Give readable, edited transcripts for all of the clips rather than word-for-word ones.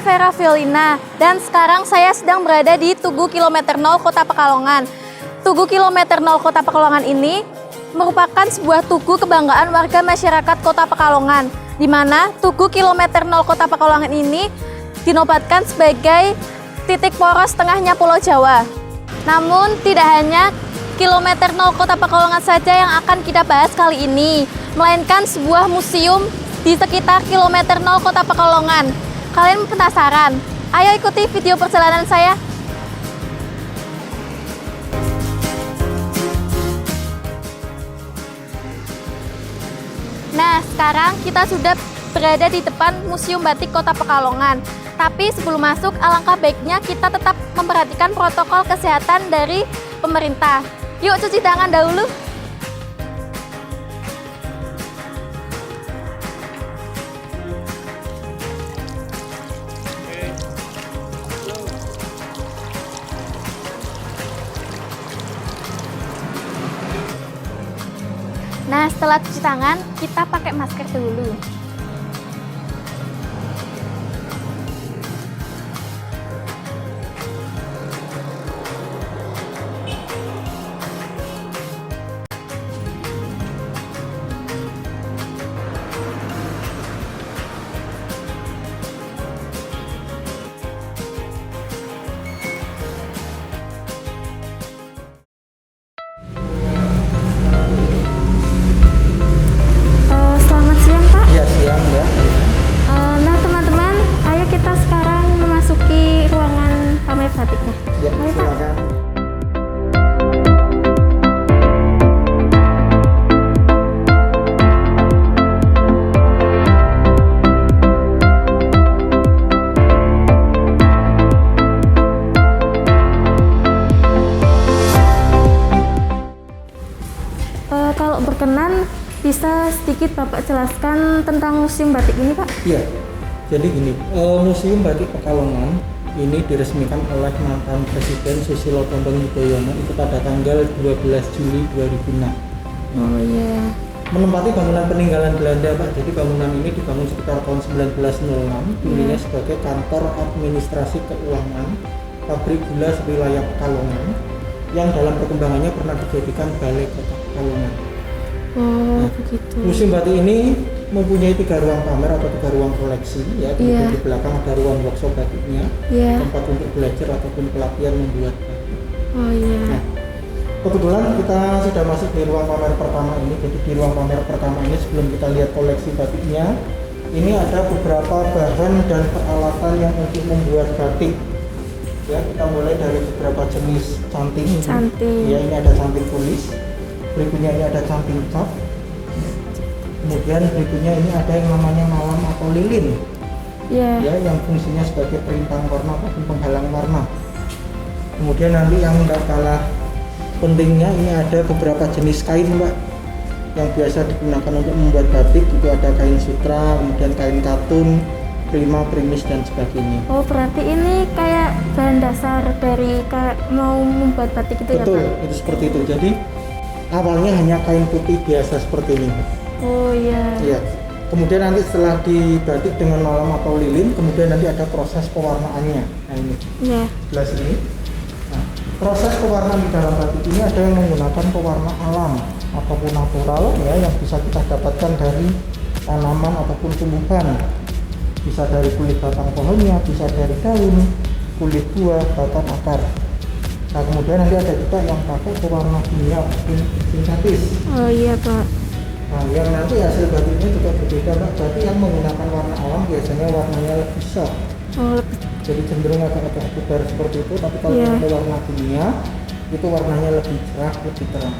Vera Violina dan sekarang saya sedang berada di Tugu Kilometer 0 Kota Pekalongan. Tugu Kilometer 0 Kota Pekalongan ini merupakan sebuah tugu kebanggaan warga masyarakat Kota Pekalongan, di mana Tugu Kilometer 0 Kota Pekalongan ini dinobatkan sebagai titik poros tengahnya Pulau Jawa. Namun tidak hanya Kilometer 0 Kota Pekalongan saja yang akan kita bahas kali ini, melainkan sebuah museum di sekitar Kilometer 0 Kota Pekalongan. Kalian penasaran? Ayo ikuti video perjalanan saya. Nah, sekarang kita sudah berada di depan Museum Batik Kota Pekalongan. Tapi sebelum masuk, alangkah baiknya kita tetap memperhatikan protokol kesehatan dari pemerintah. Yuk cuci tangan dahulu. Nah, setelah cuci tangan, kita pakai masker dulu. Batiknya. Ya, silakan. Kalau berkenan, bisa sedikit Bapak jelaskan tentang Museum Batik ini, Pak? Iya, jadi gini, Museum Batik Pekalongan ini diresmikan oleh mantan Presiden Susilo Bambang Yudhoyono itu pada tanggal 12 Juli 2006. Oh iya. Menempati bangunan peninggalan Belanda, Pak. Jadi bangunan ini dibangun sekitar tahun 1906, dulunya sebagai kantor administrasi keuangan pabrik gula sewilayah Pekalongan yang dalam perkembangannya pernah dijadikan balai kota Pekalongan. Oh, begitu. Museum Batik ini mempunyai 3 ruang pamer atau 3 ruang koleksi, ya. Kemudian di belakang ada ruang workshop batiknya, tempat untuk belajar ataupun pelatihan membuat batik. Oh iya. Nah, kebetulan kita sudah masuk di ruang pamer pertama ini. Jadi di ruang pamer pertama ini, sebelum kita lihat koleksi batiknya, ini ada beberapa bahan dan peralatan yang untuk membuat batik. Ya, kita mulai dari beberapa jenis canting. Ya, ini ada canting tulis. Berikutnya ini ada canting cap. Kemudian berikutnya ini ada yang namanya malam atau lilin, ya, yang fungsinya sebagai perintang warna ataupun penghalang warna. Kemudian nanti yang nggak kalah pentingnya, ini ada beberapa jenis kain, Mbak, yang biasa digunakan untuk membuat batik. Itu ada kain sutra, kemudian kain katun, prima, primis, dan sebagainya. Oh, berarti ini kayak bahan dasar dari mau membuat batik itu. Betul, ya, Pak? itu seperti itu. Jadi awalnya hanya kain putih biasa seperti ini. Oh iya. Iya. Kemudian nanti setelah dibatik dengan malam atau lilin, kemudian nanti ada proses pewarnaannya. Nah ini. Iya. Sebelah sini. Nah, proses pewarnaan di dalam batik ini ada yang menggunakan pewarna alam ataupun natural, ya, yang bisa kita dapatkan dari tanaman ataupun tumbuhan. Bisa dari kulit batang pohonnya, bisa dari daun, kulit buah, batang akar. Nah, kemudian nanti ada juga yang pakai pewarna kimia ataupun sintetis. Oh iya, Pak. Nah, yang nanti hasil batiknya juga berbeda, Pak. Batik yang menggunakan warna alam biasanya warnanya lebih soft. Oh, lebih. Jadi cenderung agak-agak pudar seperti itu, tapi kalau pakai warna kimia, itu warnanya lebih cerah, lebih terang.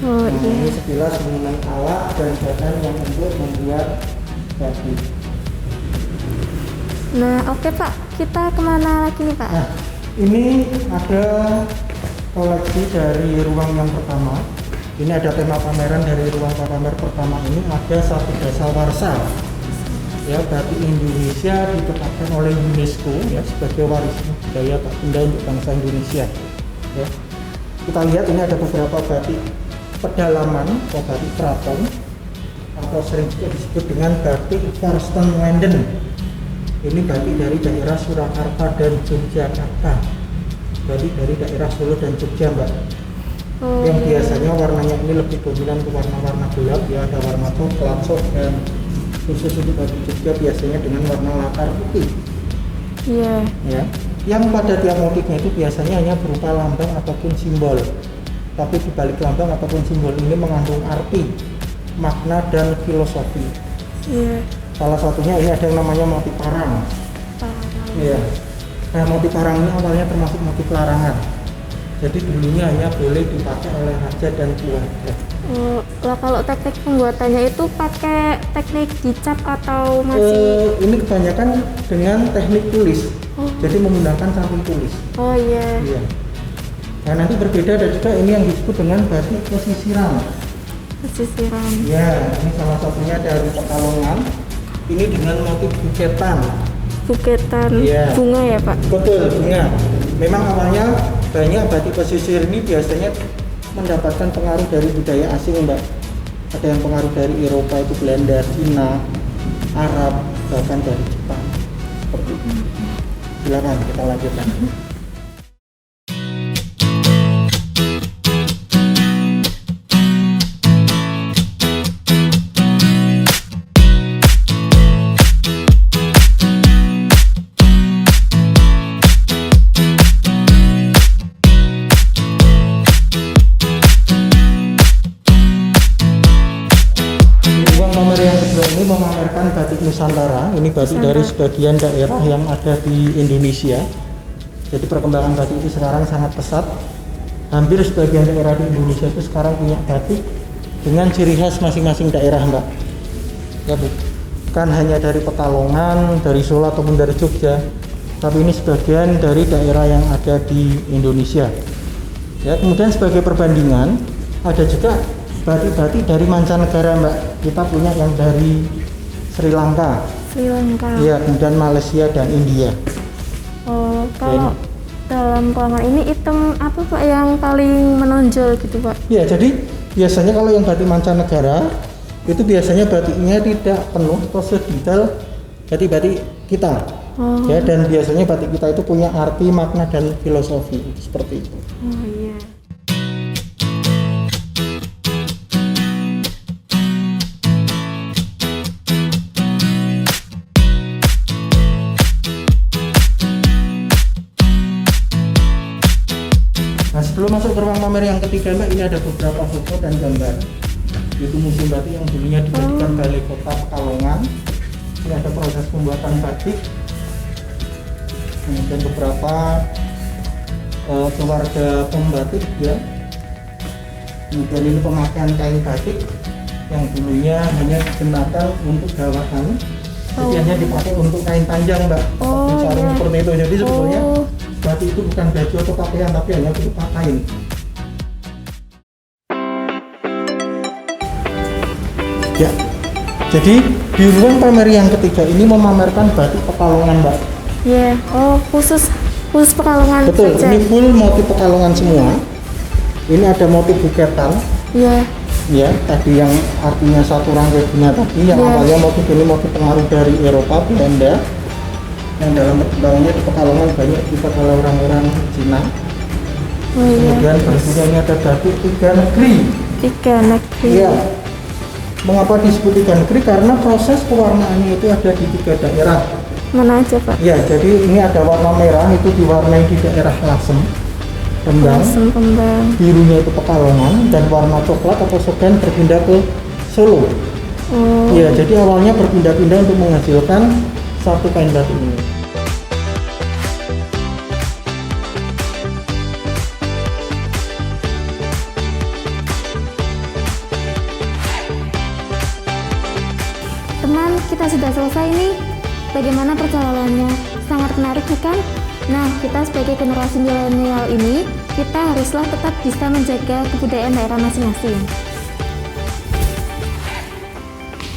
Oh nah, iya. Ini sekilas mengenai alat dan bahan yang untuk membuat batik. Nah, oke, Pak. Kita kemana lagi nih, Pak? Nah, ini ada koleksi dari ruang yang pertama. Ini ada tema pameran dari ruang pamer pertama ini, ada satu dasawarsa. Ya, batik Indonesia ditetapkan oleh UNESCO, ya, sebagai warisan budaya tak benda untuk bangsa Indonesia. Ya. Kita lihat ini ada beberapa batik pedalaman atau batik keraton, atau sering juga disebut dengan batik Karstenlanden. Ini batik dari daerah Surakarta dan Yogyakarta. Batik dari daerah Solo dan Jogja, Mbak. Yang biasanya warnanya ini lebih dominan ke warna-warna gelap, ya, ada warna coklat, dan khusus untuk batik Jogja biasanya dengan warna latar putih. Iya. Ya. Yang pada tiap motifnya itu biasanya hanya berupa lambang ataupun simbol. Tapi di balik lambang ataupun simbol ini mengandung arti, makna, dan filosofi. Iya. Salah satunya ini ada yang namanya motif parang. Iya. Nah, motif parang ini awalnya termasuk motif larangan. Jadi dulunya hanya boleh dipakai oleh raja dan keluarga. Lah kalau teknik pembuatannya itu pakai teknik dicap atau masih? Ini kebanyakan dengan teknik tulis. Jadi menggunakan samping tulis. Oh iya. Iya. Nah, nanti berbeda ada juga ini yang disebut dengan batik pesisiran. Pesisiran. Ya, ini salah satunya dari Pekalongan. Ini dengan motif buketan. Buketan. Iya. Bunga ya Pak? Betul, bunga. Memang awalnya banyak batik pesisir ini biasanya mendapatkan pengaruh dari budaya asing, Mbak. Ada yang pengaruh dari Eropa, itu Belanda, Cina, Arab, bahkan dari Jepang. Seperti itu. Silakan kita lanjutkan. Memamerkan batik Nusantara. Ini batik dari sebagian daerah yang ada di Indonesia. Jadi perkembangan batik itu sekarang sangat pesat. Hampir sebagian daerah di Indonesia itu sekarang punya batik dengan ciri khas masing-masing daerah, Mbak. Ya, bukan hanya dari Pekalongan, dari Solo ataupun dari Jogja, tapi ini sebagian dari daerah yang ada di Indonesia. Ya, kemudian sebagai perbandingan ada juga batik-batik dari mancanegara, Mbak. Kita punya yang dari Sri Lanka. Sri Lanka. Iya, kemudian Malaysia dan India. Kalau dalam ruangan ini item apa Pak yang paling menonjol gitu Pak? Iya, jadi biasanya kalau yang batik mancanegara itu biasanya batiknya tidak penuh atau sedetail batik-batik kita. Ya, dan biasanya batik kita itu punya arti, makna, dan filosofi seperti itu. Oh iya. Nah, sebelum masuk ke ruang pamer yang ketiga, Mbak, ini ada beberapa foto dan gambar. Itu museum batik yang dulunya dijadikan balai kota Pekalongan. Ini ada proses pembuatan batik. Dan beberapa keluarga pembatik, ya. Kemudian ini pemakaian kain batik yang dulunya hanya digunakan untuk gawahan. Jadi hanya dipakai untuk kain panjang, Mbak. Sarung seperti itu. Jadi sebetulnya batik itu bukan baju atau pakaian, tapi hanya untuk kain. Ya, jadi di ruang pamer yang ketiga ini memamerkan batik Pekalongan, Mbak. Iya. Oh, khusus Pekalongan. Betul, saja. ini full motif Pekalongan semua. Ini ada motif buketan. Iya. Ya, tadi yang artinya satu rangkai bunga tadi, yang awalnya motif ini motif pengaruh dari Eropa, Belanda. Yang dalam perkembangannya di Pekalongan banyak juga oleh orang-orang Cina. Oh iya. Kemudian berikutnya ini ada batik tiga negeri. Tiga negeri. Iya. Mengapa disebut tiga negeri? Karena proses pewarnaannya itu ada di tiga daerah. Mana aja Pak? Ya, jadi ini ada warna merah itu diwarnai di daerah Lasem, Rembang. Lasem, Rembang. Birunya itu Pekalongan, dan warna coklat atau sodan berpindah ke Solo. Ya, jadi awalnya berpindah-pindah untuk menghasilkan satu kain batik ini. Teman, kita sudah selesai nih. Bagaimana perjalanannya? Sangat menarik bukan? Nah, kita sebagai generasi milenial ini, kita haruslah tetap bisa menjaga kebudayaan daerah masing-masing.